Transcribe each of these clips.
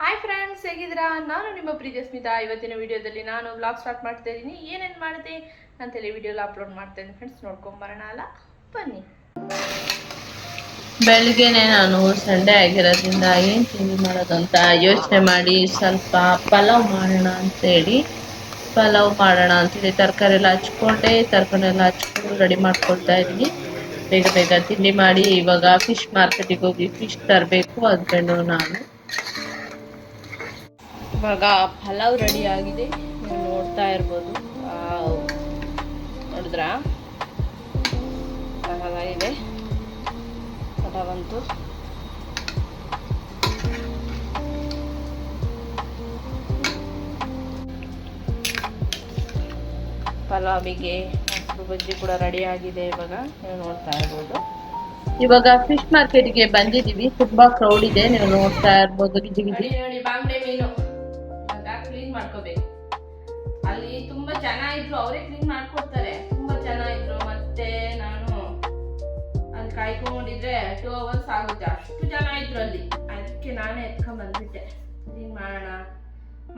Hi friends, ಹೇಗಿದ್ದೀರಾ? ನಾನು ನಿಮ್ಮ ಪ್ರೀತಿಯ ಸ್ಮಿತಾ. ಇವತ್ತಿನ ವಿಡಿಯೋದಲ್ಲಿ ನಾನು ವ್ಲಾಗ್ ಸ್ಟಾರ್ಟ್ ಮಾಡ್ತಾ ಇದ್ದೀನಿ. ಏನೇನು ಮಾಡಿದೆ ಅಂತೇಳಿ ವಿಡಿಯೋಲಿ ಅಪ್ಲೋಡ್ ಮಾಡ್ತಾ ಇದ್ದೀನಿ ಫ್ರೆಂಡ್ಸ್. ನೋಡ್ಕೊಂಬರೋಣ ಅಲ್ಲ, ಬನ್ನಿ. ಬೆಳಿಗ್ಗೆನೆ ನಾನು ಸಂಡೇ ಆಗಿರೋದ್ರಿಂದ ಏನು ತಿಂಡಿ ಮಾಡೋದು ಅಂತ ಯೋಚನೆ ಮಾಡಿ ಸ್ವಲ್ಪ ಪಲಾವ್ ಮಾಡೋಣ ಅಂತೇಳಿ ತರಕಾರಿ ಎಲ್ಲ ಹಚ್ಕೊಂಡು ರೆಡಿ ಮಾಡ್ಕೊಳ್ತಾ ಇದ್ದೀನಿ. ಬೇಗ ಬೇಗ ತಿಂಡಿ ಮಾಡಿ ಇವಾಗ ಫಿಶ್ ಮಾರ್ಕೆಟಿಗೆ ಹೋಗಿ ಫಿಶ್ ತರಬೇಕು ಹಸ್ಬೆಂಡು ನಾನು. ಇವಾಗ ಪಲಾವ್ ರೆಡಿ ಆಗಿದೆ, ನೀವು ನೋಡ್ತಾ ಇರ್ಬೋದು. ನೋಡಿದ್ರಾ ಇದೆ ಪಲಾವಂತೂ. ಪಲಾವಿಗೆ ಮೊಸರು ಬಜ್ಜಿ ಕೂಡ ರೆಡಿ ಆಗಿದೆ. ಇವಾಗ ನೀವು ನೋಡ್ತಾ ಇರ್ಬೋದು. ಇವಾಗ ಫಿಶ್ ಮಾರ್ಕೆಟ್ಗೆ ಬಂದಿದ್ದೀವಿ. ತುಂಬಾ ಕ್ರೌಡ್ ಇದೆ, ನೀವು ನೋಡ್ತಾ ಇರ್ಬೋದು. ನೋಡಿ ಬಾಂಗ್ಡೆ ಮೀನು ಕ್ಲೀನ್ ಮಾಡ್ಕೋಬೇಕು. ಅಲ್ಲಿ ತುಂಬಾ ಜನ ಇದ್ರು, ಅವರೇ ಕ್ಲೀನ್ ಮಾಡ್ಕೊಡ್ತಾರೆ. ತುಂಬಾ ಜನ ಇದ್ರು, ಮತ್ತೆ ನಾನು ಅಲ್ಲಿ ಕಾಯ್ಕೊಂಡಿದ್ರೆ 2 hours ಆಗುತ್ತೆ. ಅಷ್ಟು ಜನ ಇದ್ರು ಅಲ್ಲಿ. ಅದಕ್ಕೆ ನಾನೇ ಎತ್ಕೊಂಡ್ ಬಂದ್ಬಿಟ್ಟೆ. ಕ್ಲೀನ್ ಮಾಡೋಣ,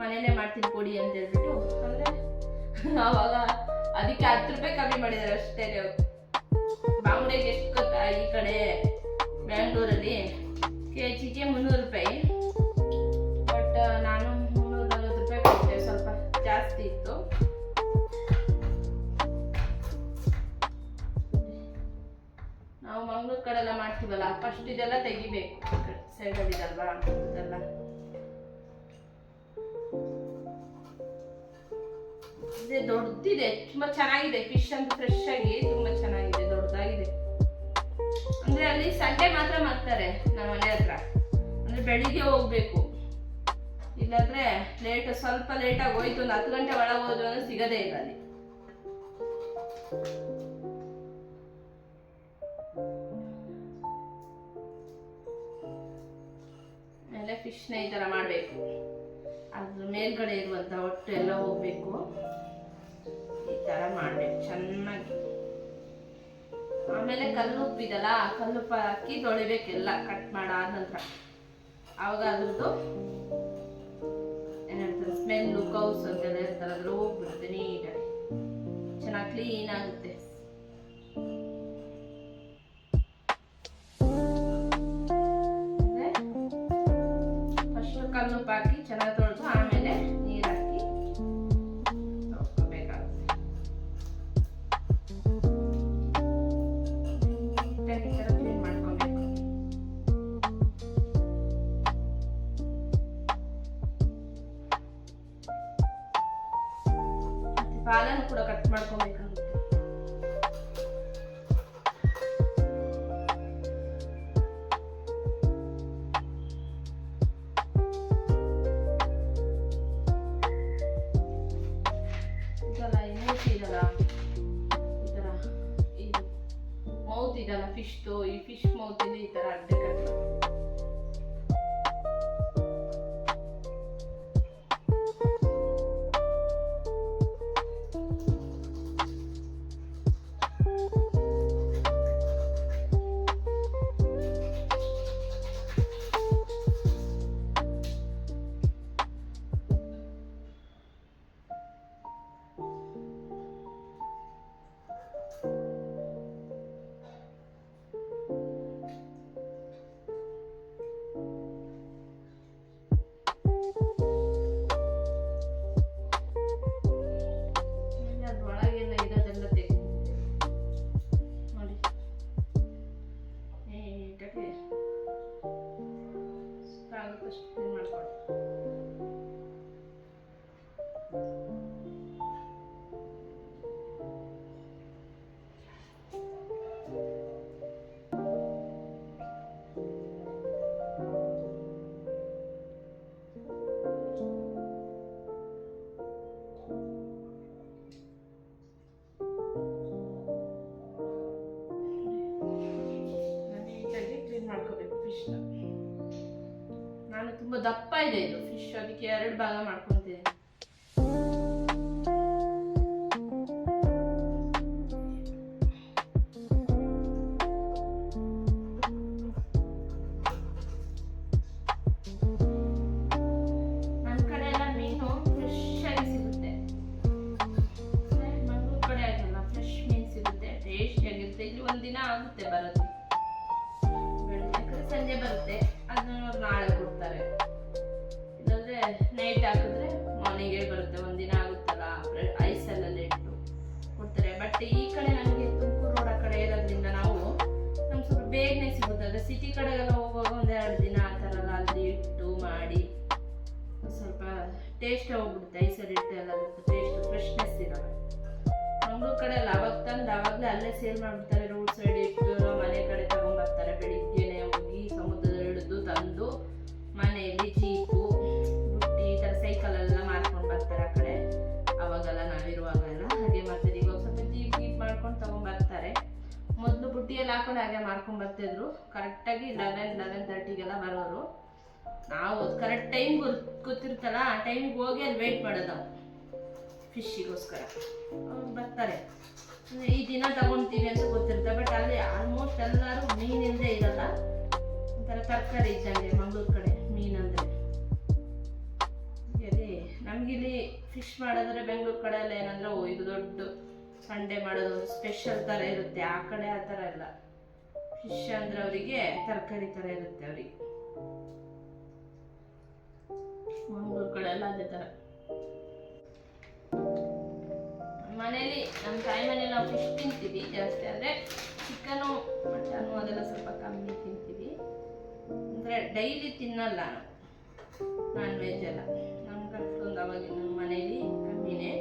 ಮನೇಲೆ ಮಾಡ್ತೀನಿ ಕೊಡಿ ಅಂತ ಹೇಳ್ಬಿಟ್ಟು. ಅಂದ್ರೆ ಅವಾಗ ಅದಕ್ಕೆ 10 ರೂಪಾಯಿ ಕಮ್ಮಿ ಮಾಡಿದ್ದಾರೆ ಅಷ್ಟೇ. ಬಾಂಗ್ಡೆಗೆ ಎಷ್ಟು ಗೊತ್ತಾ, ಈ ಕಡೆ ಬ್ಯಾಂಗ್ಳೂರಲ್ಲಿ ಕೆಜಿಗೆ 300 ರೂಪಾಯಿ. ಬಟ್ ನಾನು 340 ರೂಪಾಯಿ ಕೊಟ್ಟೆ, ಸ್ವಲ್ಪ ಜಾಸ್ತಿ ಇತ್ತು. ನಾವು ಮಂಗ್ಳೂರ್ ಕಡೆ ಎಲ್ಲ ಮಾಡ್ತೀವಲ್ಲ, ಫಸ್ಟ್ ಇದೆಲ್ಲ ತೆಗಿಬೇಕು. ಸೈಡಲ್ಲಿ ಇದಲ್ವಾ, ಇದೆಲ್ಲ ದೊಡ್ಡದಿದೆ, ತುಂಬಾ ಚೆನ್ನಾಗಿದೆ. ಫಿಶ್ ಅಂತ ಫ್ರೆಶ್ ಆಗಿ ತುಂಬಾ ಚೆನ್ನಾಗಿದೆ, ದೊಡ್ಡದಾಗಿದೆ. ಅಂದ್ರೆ ಅಲ್ಲಿ ಸಂಡೆ ಮಾತ್ರ ಮಾಡ್ತಾರೆ ನಮ್ಮ ಮನೆ ಹತ್ರ. ಅಂದ್ರೆ ಬೆಳಿಗ್ಗೆ ಹೋಗ್ಬೇಕು, ಇಲ್ಲಾಂದ್ರೆ ಸ್ವಲ್ಪ ಲೇಟಾಗಿ ಹೋಯ್ತು, ಒಂದು 10 ಗಂಟೆ ಒಳಗೆ ಹೋದ್ರು ಅಂದ್ರೆ ಸಿಗದೇ ಇಲ್ಲ ಅಲ್ಲಿ. ಆಮೇಲೆ ಫಿಶ್ನ ಈ ತರ ಮಾಡ್ಬೇಕು. ಅದ್ರ ಮೇಲ್ಗಡೆ ಇರುವಂತ ಹೊಟ್ಟೆ ಎಲ್ಲ ಹೋಗ್ಬೇಕು. ಈ ತರ ಮಾಡ್ಬೇಕು ಚೆನ್ನಾಗಿ. ಆಮೇಲೆ ಕಲ್ಲುಪ್ಪು ಇದಲ್ಲ, ಕಲ್ಲುಪ್ಪು ಹಾಕಿ ತೊಳಿಬೇಕೆಲ್ಲ ಕಟ್ ಮಾಡಾದ ನಂತರ. ಆವಾಗ ಅದ್ರದ್ದು ಏನಂತಾರೆ ಸ್ಮೆಲ್ಲು, ಕೌಸ್ ಅಂತೆಲ್ಲ ಇರ್ತಾರೆ, ಅದ್ರ ಹೋಗ್ಬಿಡುತ್ತೆ ನೀಟಾಗಿ, ಚೆನ್ನಾಗಿ ಕ್ಲೀನ್ ಆಗುತ್ತೆ. ಫಸ್ಟ್ ಕಲ್ಲುಪ್ಪು ಹಾಕಿ ಚೆನ್ನಾಗಿ ತೊಳೆದು ಆಮೇಲೆ ನೀರು ಹಾಕಿ ತೊಳ್ಕೊಬೇಕಾಗುತ್ತೆ. ಕ್ಲೀನ್ ಮಾಡ್ಕೊಬೇಕು. ಮತ್ತೆ ಪಾಲನ್ನು ಕೂಡ ಕಟ್ ಮಾಡ್ಕೊಬೇಕಾಗುತ್ತೆ. ಮೌತ್ ಇದಲ್ಲ ಫಿಶ್ದು, ಈ ಫಿಶ್ ಮೌತ್ ಇದೆ, ಈ ತರ ಅಡ್ಡ ಕಟ್ ಮಾಡ್ಕೋಬೇಕು ಫಿಶ್ನ. ನಾನು ತುಂಬಾ ದಪ್ಪ ಇದೆ ಇದು ಫಿಶ್, ಅದಕ್ಕೆ 2 ಭಾಗ ಮಾಡ್ಕೊಂತೀನಿ. ಟೇಸ್ಟ್ ಹೋಗ್ಬಿಡುತ್ತೆ. ಐಸ್ ಅಲ್ಲಿ ಇಟ್ಟೆಲ್ಲ ಟೇಸ್ಟ್ ಫ್ರೆಶ್ನೆಸ್ ಇರಲ್ಲ. ಮಂಗ್ಳೂರ್ ಕಡೆ ಎಲ್ಲ ಅವಾಗ ತಂದು ಅವಾಗಲೇ ಅಲ್ಲೇ ಸೇಲ್ ಮಾಡ್ಬಿಡ್ತಾರೆ. ರೋಡ್ ಸೈಡ್ ಇಟ್ಟು ಮನೆ ಕಡೆ ತಗೊಂಡ್ಬರ್ತಾರೆ. ಬೆಳಿಗ್ಗೆನೆ ಹೋಗಿ ಸಮುದ್ರದಲ್ಲಿ ಹಿಡಿದು ತಂದು ಮನೆಯಲ್ಲಿ ಜೀಪು ಬುಟ್ಟಿ ಈ ಥರ ಸೈಕಲೆಲ್ಲ ಮಾರ್ಕೊಂಡು ಬರ್ತಾರೆ ಆ ಕಡೆ. ಅವಾಗೆಲ್ಲ ನಾವಿರುವಾಗೆಲ್ಲ ಹಾಗೆ ಮಾಡ್ತಿದ್ವಿ. ಈಗ ಸ್ವಲ್ಪ ಜೀಪ್ ಮಾಡ್ಕೊಂಡು ತಗೊಂಡ್ಬರ್ತಾರೆ. ಮೊದಲು ಬುಟ್ಟಿಯಲ್ಲಿ ಹಾಕೊಂಡು ಹಾಗೆ ಮಾರ್ಕೊಂಡು ಬರ್ತಿದ್ರು. ಕರೆಕ್ಟಾಗಿ 11:30ಗೆಲ್ಲ ಬರೋರು. ನಾವು ಕರೆಕ್ಟ್ ಟೈಮ್ ಗೊತ್ತಿರ್ತಲ್ಲ, ಆ ಟೈಮಿಗೆ ಹೋಗಿ ಅಲ್ಲಿ ವೆಯ್ಟ್ ಮಾಡೋದು ನಾವು ಫಿಶ್ಶಿಗೋಸ್ಕರ. ಅವ್ರು ಬರ್ತಾರೆ, ಈ ದಿನ ತಗೊಳ್ತೀವಿ ಅಂತ ಗೊತ್ತಿರುತ್ತೆ. ಬಟ್ ಅಲ್ಲಿ ಆಲ್ಮೋಸ್ಟ್ ಎಲ್ಲರೂ ಮೀನಿಲ್ಲದೆ ಇರಲ್ಲ. ಒಂಥರ ತರಕಾರಿ ಇದ್ದಂಗೆ ಮಂಗಳೂರು ಕಡೆ ಮೀನಂದರೆ. ಅದೇ ನಮಗಿಲ್ಲಿ ಫಿಶ್ ಮಾಡಿದ್ರೆ ಬೆಂಗಳೂರು ಕಡೆ ಎಲ್ಲ ಏನಂದ್ರೆ ಇದು ದೊಡ್ಡ ಸಂಡೆ ಮಾಡೋದು ಸ್ಪೆಷಲ್ ಥರ ಇರುತ್ತೆ. ಆ ಕಡೆ ಆ ಥರ ಇಲ್ಲ. ಫಿಶ್ ಅಂದ್ರೆ ಅವರಿಗೆ ತರಕಾರಿ ಥರ ಇರುತ್ತೆ ಅವರಿಗೆ. ಮಂಗಳೂರು ಕಡೆ ಎಲ್ಲ ಅದೇ ಥರ. ಮನೇಲಿ ನಮ್ಮ ತಾಯಿ ಮನೇಲಿ ನಾವು ಫಿಶ್ ತಿಂತೀವಿ ಜಾಸ್ತಿ. ಅಂದರೆ ಚಿಕನು ಮಟನು ಅದೆಲ್ಲ ಸ್ವಲ್ಪ ಕಮ್ಮಿ ತಿಂತೀವಿ. ಅಂದರೆ ಡೈಲಿ ತಿನ್ನಲ್ಲ ನಾನ್ ವೆಜ್ ಎಲ್ಲ. ನಮ್ಗೆ ಅಷ್ಟೊಂದು ಅವಾಗಿನ ನಮ್ಮ ಮನೇಲಿ ಕಮ್ಮಿನೇ.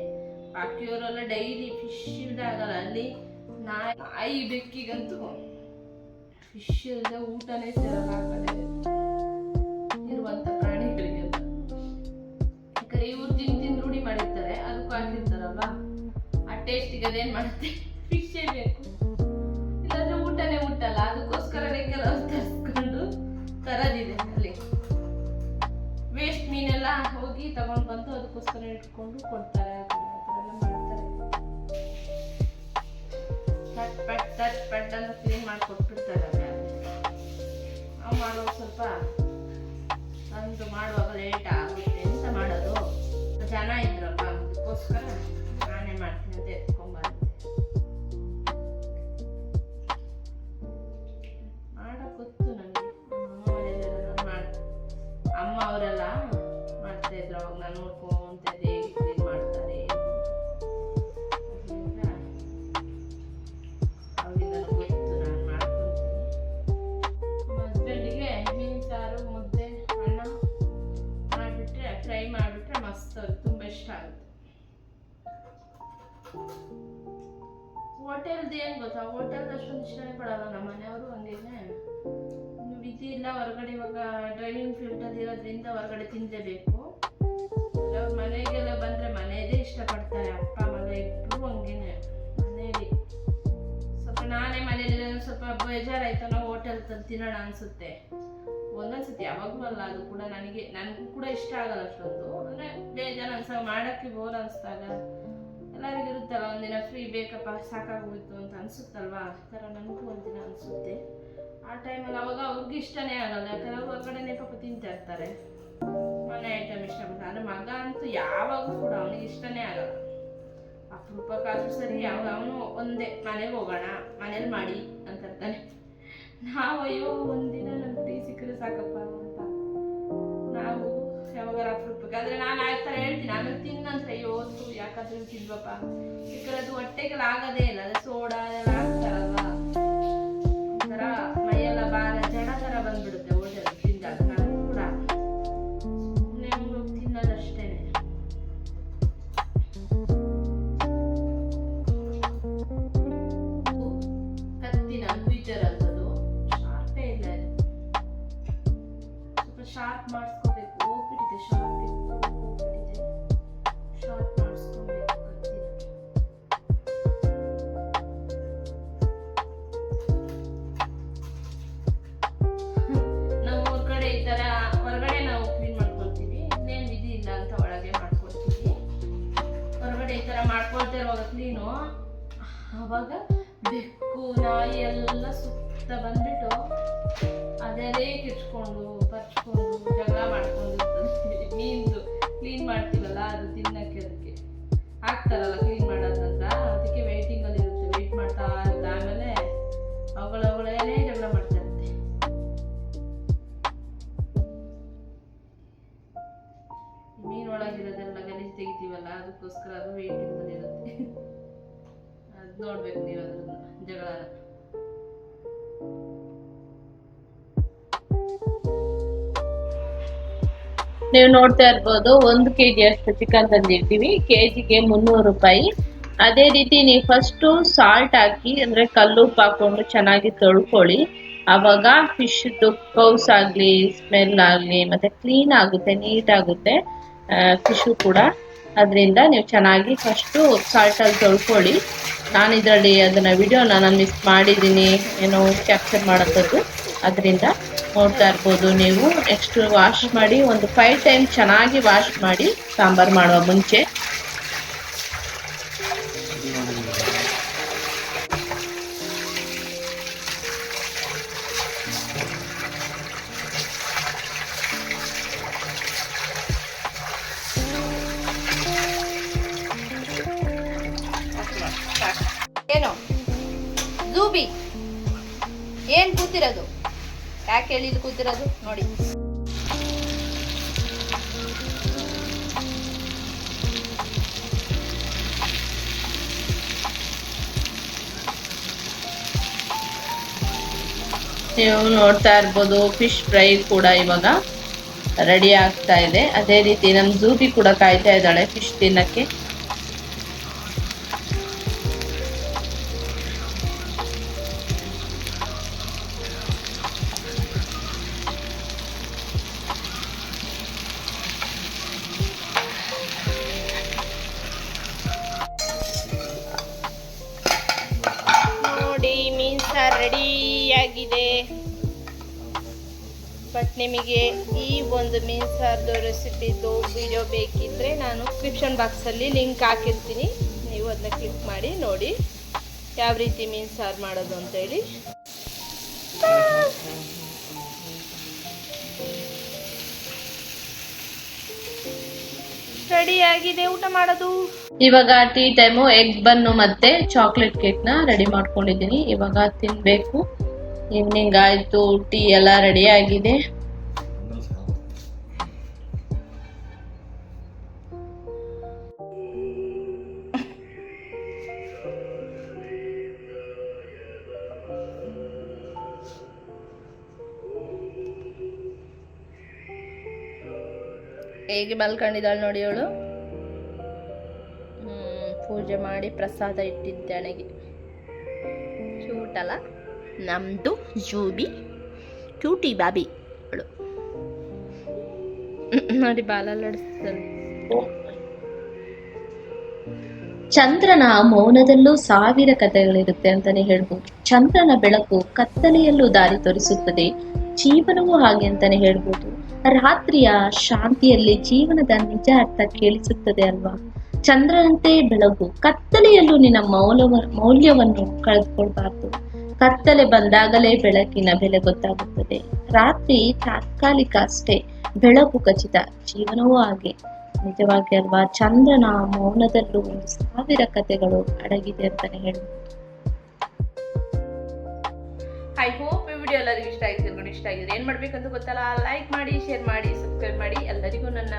ಬಾಕಿಯವರೆಲ್ಲ ಡೈಲಿ ಫಿಶ್ ಇಲ್ಲದೆ ಆಗಲ್ಲ. ಅಲ್ಲಿ ನಾಯಿ ಬೆಕ್ಕಿಗಂತೂ ಫಿಶ್ ಇಲ್ಲದೆ ಊಟನೇ ಸೇರಲ್ಲ ಆ ಕಡೆ ಇರುವಂಥ ಪ್ರಾಣಿಗಳಿಗೆಲ್ಲ. ಯಾಕಂದ್ರೆ ಇವ್ರು ತಿಂದು ರೂಢಿ ಮಾಡಿರ್ತಾರೆ, ಅದಕ್ಕೂ ಹಾಕಿರ್ತಾರಲ್ವ, ಆ ಟೇಸ್ಟಿಗೆ ಅದೇನು ಮಾಡುತ್ತೆ, ಫಿಶ್ಶೇ ಬೇಕು. ಇಲ್ಲಾಂದ್ರೆ ಊಟನೇ ಮುಟ್ಟಲ್ಲ. ಅದಕ್ಕೋಸ್ಕರನೇ ಕೆಲವು ತರಿಸ್ಕೊಂಡು ತರೋದಿದೆ. ಅಲ್ಲಿ ವೇಸ್ಟ್ ಮೀನೆಲ್ಲ ಹೋಗಿ ತಗೊಂಡು ಬಂದು ಅದಕ್ಕೋಸ್ಕರ ಇಟ್ಕೊಂಡು ಕೊಡ್ತಾರೆ. ಮಾಡ್ತಾರೆ. ತಟ್ ಪಟ್ ಅಂತ ಕ್ಲೀನ್ ಮಾಡಿ ಕೊಟ್ಬಿಡ್ತಾರೆ. ನಾವು ಮಾಡೋದು ಸ್ವಲ್ಪ ನಂದು ಮಾಡುವಾಗ ಲೇಟ್ ಆಗುತ್ತೆ ಅಂತ ಮಾಡೋದು. ಜನ ಇದ್ರಪ್ಪ, ಅದಕ್ಕೋಸ್ಕರ ನಾನೇ ಮಾಡ್ತೀನಿ ಅಂತ ಎತ್ಕೊಂಡ್ಬಂದೆ. ಮಾಡಕ್ ಗೊತ್ತು ನನಗೆ. ಅಮ್ಮ ಅವರೆಲ್ಲ ಮಾಡ್ತಾ ಇದ್ರು. ಅವಾಗ ನಾನು ನೋಡ್ಕೊಂತ ಇದ್ದೆ ಹೇಗೆ ಕ್ಲೀನ್ ಮಾಡ್ತಾರೆ. ಅವಾಗಿಂದ ಗೊತ್ತು, ನಾನು ಮಾಡ್ಕೊಳ್ತೀನಿ. ಹಸ್ಬೆಂಡಿಗೆ ಮೀನು ಸಾರು ಮುದ್ದೆ ಅನ್ನ ಮಾಡಿಬಿಟ್ರೆ ಫ್ರೈ ಮಾಡಿಬಿಟ್ರೆ ಮಸ್ತ್, ಅವ್ರಿಗೆ ತುಂಬ ಇಷ್ಟ ಆಗುತ್ತೆ. ಹೋಟೆಲ್ದು ಏನು ಗೊತ್ತಾ, ಹೋಟೆಲ್ದು ಅಷ್ಟೊಂದು ಇಷ್ಟನೇ ಪಡಲ್ಲ ನಮ್ಮ ಮನೆಯವರು. ಹಂಗೇನೆ ವಿಧಿ ಇಲ್ಲ. ಹೊರಗಡೆ ಇವಾಗ ಡ್ರೈವಿಂಗ್ ಫೀಲ್ಡಲ್ಲಿ ಇರೋದ್ರಿಂದ ಹೊರಗಡೆ ತಿನ್ನಲೇಬೇಕು. ಅವ್ರ ಮನೆಗೆಲ್ಲ ಬಂದರೆ ಮನೆಯದೇ ಇಷ್ಟಪಡ್ತಾರೆ. ಅಪ್ಪ ಮಗ ಇಬ್ಬರು ಹಂಗೇನೆ ಮನೇಲಿ. ಸ್ವಲ್ಪ ನಾನೇ ಮನೇಲಿ ಸ್ವಲ್ಪ ಬೇಜಾರಾಯ್ತು, ನಾವು ಹೋಟೆಲ್ ತಂದು ತಿನ್ನೋಣ ಅನಿಸುತ್ತೆ ಒಂದೊಂದ್ಸತಿ. ಯಾವಾಗಲೂ ಅಲ್ಲ, ಅದು ಕೂಡ ನನಗೂ ಕೂಡ ಇಷ್ಟ ಆಗಲ್ಲ ಅಷ್ಟೊಂದು. ಅಂದರೆ ಬೇಜಾರು ಅನ್ಸ ಮಾಡೋಕ್ಕೆ ಬೋರ್ ಅನಿಸ್ದಾಗ ಎಲ್ಲರಿಗೂ ಇರುತ್ತಲ್ಲ, ಒಂದಿನ ಫ್ರೀ ಬೇಕಪ್ಪ ಸಾಕಾಗೋಯ್ತು ಅಂತ ಅನಿಸುತ್ತಲ್ವಾ. ಆ ಥರ ನನಗೂ ಒಂದಿನ ಅನಿಸುತ್ತೆ. ಆ ಟೈಮಲ್ಲಿ ಅವಾಗ ಅವ್ರಿಗೆ ಇಷ್ಟನೇ ಆಗಲ್ಲ. ಯಾಕಂದ್ರೆ ಅವ್ರು ಹೊರಗಡೆನೇ ಪಾಪ ತಿಂತಾ ಇರ್ತಾರೆ, ಮನೆ ಐಟಮ್ ಇಷ್ಟಪಡ್ತಾರೆ. ಅಂದರೆ ಮಗ ಅಂತೂ ಯಾವಾಗೂ ಕೂಡ ಅವನಿಗೆ ಇಷ್ಟನೇ ಆಗಲ್ಲ. ಅಪರೂಪಕ್ಕಾದ್ರೂ ಸರಿ ಅವನು ಒಂದೇ ಮನೆಗೆ ಹೋಗೋಣ, ಮನೇಲಿ ಮಾಡಿ ಅಂತ ಇರ್ತಾನೆ. ನಾವು ಅಯ್ಯೋ ಒಂದಿನ ನಮ್ಗೆ ಟೀ ಸಿಕ್ಕರೆ ಸಾಕಪ್ಪ ಅಂತ ನಾವು ಯಾವಾಗ ಅಪರೂಪಕ್ಕೆ. ಆದರೆ ನಾನು ಆ ಥರ ಹೇಳ್ತೀನಿ, ಆಮೇಲೆ ತಿನ್ನಂದ್ರೆ ಅಯ್ಯೋ ಯಾಕಾದ್ರೂ ತಿನ್ವಪ್ಪ, ಯಾಕಂದ್ರೆ ಅದು ಹೊಟ್ಟೆಗೆಲ್ಲ ಆಗೋದೇ ಇಲ್ಲ. ಅದು ಸೋಡಾ ಎಲ್ಲ ಹಾಕ್ತಾರಲ್ವ, ಒಂಥರ ಮೈಯೆಲ್ಲ ಭಾರ ಜಡ ಥರ ಬಂದ್ಬಿಡುತ್ತೆ ಹೋಟೆಲ್ ತಿಂದಾಗ. ನಾನು ಕೂಡ ಸುಮ್ಮನೆ ಹೋಗಿ ತಿನ್ನೋದಷ್ಟೇನೆ. ಕತ್ತಿನ ಕ್ವಿಚರ್ ಅಂತದ್ದು ಶಾರ್ಪೇ ಇಲ್ಲ. ಇದು ಸ್ವಲ್ಪ ಶಾರ್ಪ್ ಮಾಡಿಸ್ಕೋಬೇಕು. ಹೋಗ್ಬಿಟ್ಟಿದೆ ಶಾರ್ಪ್, ಹೋಗ್ಬಿಟ್ಟಿದೆ. ಶಾರ್ಪ್ ಮಾಡಿಸ್ಕೋಬೇಕು ಕತ್ತಿನ. ನಾವು ಹೊರಗಡೆ ಈ ಥರ ಹೊರಗಡೆ ನಾವು ಕ್ಲೀನ್ ಮಾಡ್ಕೊಳ್ತೀವಿ. ಇನ್ನೇನು ವಿಧಿ ಇಲ್ಲ ಅಂತ ಒಳಗೆ ಮಾಡ್ಕೊಳ್ತೀವಿ. ಹೊರಗಡೆ ಈ ಥರ ಮಾಡ್ಕೊಳ್ತಿರುವಾಗ ಕ್ಲೀನು, ಆವಾಗ ಬೆಕ್ಕು ನಾಯಿ ಎಲ್ಲ ಸುತ್ತ ಬಂದ್ಬಿಟ್ಟು ಅದೇ ಕಿರ್ಚ್ಕೊಂಡು ಪರ್ಚ್ಕೊಂಡು ಜಗಳ ಮಾಡ್ಕೊಂಡು ಮೀನ್ದು ಕ್ಲೀನ್ ಮಾಡ್ತೀವಲ್ಲ ಅದು ತಿನ್ನಕ್ಕೆ ಅದಕ್ಕೆ ಹಾಕ್ತಾರಲ್ಲ ಕ್ಲೀನ್ ಮಾಡೋದ್ ನಂತರ. ಅದಕ್ಕೆ ವೇಟಿಂಗಲ್ಲಿ ಇರುತ್ತೆ, ವೆಯ್ಟ್ ಮಾಡ್ತಾ ಇರುತ್ತೆ. ಆಮೇಲೆ ಅವುಗಳೇನೇ ಜಗಳ ಮಾಡ್ತಾ ಇರುತ್ತೆ. ಮೀನು ಒಳಗಿರೋದೆಲ್ಲ ಗಲೀಜು ತೆಗಿತೀವಲ್ಲ, ಅದಕ್ಕೋಸ್ಕರ ಅದು ವೇಟಿಂಗಲ್ಲಿ ಇರುತ್ತೆ. ಅದು ನೋಡ್ಬೇಕು ನೀವು ಅದ್ರನ್ನ ಜಗಳನ. ನೀವು ನೋಡ್ತಾ ಇರ್ಬೋದು 1 kg ಅಷ್ಟು ಚಿಕನ್ ತಂದಿರ್ತೀವಿ, ಕೆಜಿಗೆ 300 ರೂಪಾಯಿ. ಅದೇ ರೀತಿ ನೀವು ಫಸ್ಟು ಸಾಲ್ಟ್ ಹಾಕಿ ಅಂದರೆ ಕಲ್ಲುಪ್ಪು ಹಾಕೊಂಡು ಚೆನ್ನಾಗಿ ತೊಳ್ಕೊಳ್ಳಿ. ಆವಾಗ ಫಿಶ್ದು ಕೌಸ್ ಆಗಲಿ ಸ್ಮೆಲ್ ಆಗಲಿ ಮತ್ತು ಕ್ಲೀನ್ ಆಗುತ್ತೆ, ನೀಟ್ ಆಗುತ್ತೆ ಫಿಶು ಕೂಡ. ಅದರಿಂದ ನೀವು ಚೆನ್ನಾಗಿ ಫಸ್ಟು ಸಾಲ್ಟಲ್ಲಿ ತೊಳ್ಕೊಳ್ಳಿ. ನಾನು ಇದರಲ್ಲಿ ಅದನ್ನು ವಿಡಿಯೋನ ನಾನು ಮಿಸ್ ಮಾಡಿದ್ದೀನಿ, ಏನೋ ಕ್ಯಾಪ್ಚರ್ ಮಾಡೋಂಥದ್ದು. ಅದರಿಂದ ನೋಡ್ತಾ ಇರ್ಬೋದು ನೀವು. ನೆಕ್ಸ್ಟ್ ವಾಶ್ ಮಾಡಿ ಒಂದು 5 ಟೈಮ್ ಚೆನ್ನಾಗಿ ವಾಶ್ ಮಾಡಿ ಸಾಂಬಾರು ಮಾಡುವ ಮುಂಚೆ. ಏನು ಜೂಬಿ ಏನ್ ಕೂತಿರೋದು? ಯಾಕೆ ಹೇಳಿ ಇಲ್ಲಿ ಕೂತಿರೋದು ನೋಡಿ. ನೀವು ನೋಡ್ತಾ ಇರ್ಬೋದು ಫಿಶ್ ಫ್ರೈ ಕೂಡ ಇವಾಗ ರೆಡಿ ಆಗ್ತಾ ಇದೆ. ಅದೇ ರೀತಿ ನಮ್ಮ ಜೂಬಿ ಕೂಡ ಕಾಯ್ತಾ ಇದ್ದಾಳೆ ಫಿಶ್ ತಿನ್ನಕ್ಕೆ. ನೋಡಿ ಮೀನು ಸಾರು ರೆಡಿಯಾಗಿದೆ. ಬಟ್ ನಿಮಗೆ ಈ ಒಂದು ಮೀನು ಸಾರ್ದು ರೆಸಿಪಿದು ವಿಡಿಯೋ ಬೇಕಿದ್ದರೆ ನಾನು ಡಿಸ್ಕ್ರಿಪ್ಷನ್ ಬಾಕ್ಸಲ್ಲಿ ಲಿಂಕ್ ಹಾಕಿರ್ತೀನಿ, ನೀವು ಅದನ್ನ ಕ್ಲಿಕ್ ಮಾಡಿ ನೋಡಿ ಯಾವ ರೀತಿ ಮೀನು ಸಾರು ಮಾಡೋದು ಅಂತೇಳಿ. ರೆಡಿಯಾಗಿದೆ ಊಟ ಮಾಡೋದು. ಇವಾಗ ಟೀ ಟೈಮು. ಎಗ್ ಬನ್ನು ಮತ್ತೆ ಚಾಕ್ಲೇಟ್ ಕೇಕ್ನ ರೆಡಿ ಮಾಡ್ಕೊಂಡಿದ್ದೀನಿ. ಇವಾಗ ತಿನ್ನಬೇಕು. ಈವ್ನಿಂಗ್ ಆಯಿತು, ಟೀ ಎಲ್ಲ ರೆಡಿ ಆಗಿದೆ. ಹೇಗೆ ಮಲ್ಕೊಂಡಿದ್ದಾಳೆ ನೋಡಿ ಅವಳು. ಪೂಜೆ ಮಾಡಿ ಪ್ರಸಾದ ಇಟ್ಟಿದ್ದಾನೆಗೆ. ಕ್ಯೂಟ್ ಅಲ್ಲ ನಮ್ಮದು ಜೂಬಿ, ಕ್ಯೂಟಿ ಬಾಬಿ ಅವಳು ನೋಡಿ ಬಾಲಲ್ಲಾಡಿಸ್ತಾಳೆ. ಚಂದ್ರನ ಮೌನದಲ್ಲೂ 1000 ಕಥೆಗಳಿರುತ್ತೆ ಅಂತಾನೆ ಹೇಳ್ಬೋದು. ಚಂದ್ರನ ಬೆಳಕು ಕತ್ತಲೆಯಲ್ಲೂ ದಾರಿ ತೋರಿಸುತ್ತದೆ, ಜೀವನವೂ ಹಾಗೆ ಅಂತಾನೆ ಹೇಳ್ಬೋದು. ರಾತ್ರಿಯ ಶಾಂತಿಯಲ್ಲಿ ಜೀವನದ ನಿಜ ಅರ್ಥ ಕೇಳಿಸುತ್ತದೆ ಅಲ್ವಾ. ಚಂದ್ರನಂತೆ ಬೆಳಗು, ಕತ್ತಲೆಯಲ್ಲೂ ನಿನ್ನ ಮೌಲ್ಯವನ್ನು ಕಳೆದುಕೊಳ್ಬಾರ್ದು. ಕತ್ತಲೆ ಬಂದಾಗಲೇ ಬೆಳಕಿನ ಬೆಲೆ ಗೊತ್ತಾಗುತ್ತದೆ. ರಾತ್ರಿ ತಾತ್ಕಾಲಿಕ ಅಷ್ಟೇ, ಬೆಳಕು ಖಚಿತ. ಜೀವನವೂ ಹಾಗೆ ನಿಜವಾಗಿ ಅಲ್ವಾ. ಚಂದ್ರನ ಮೌನದಲ್ಲೂ 1000 ಕಥೆಗಳು ಅಡಗಿದೆ ಅಂತಾನೆ ಹೇಳ್ಬೋದು. ಐ ಹೋಪ್ ಈ ವಿಡಿಯೋ ಎಲ್ಲರಿಗೂ ಇಷ್ಟ ಆಗಿದೆ. ಏನು ಮಾಡಬೇಕಂತ ಗೊತ್ತಲ್ಲ, ಲೈಕ್ ಮಾಡಿ, ಶೇರ್ ಮಾಡಿ, ಸಬ್ಸ್ಕ್ರೈಬ್ ಮಾಡಿ. ಎಲ್ಲರಿಗೂ ನನ್ನ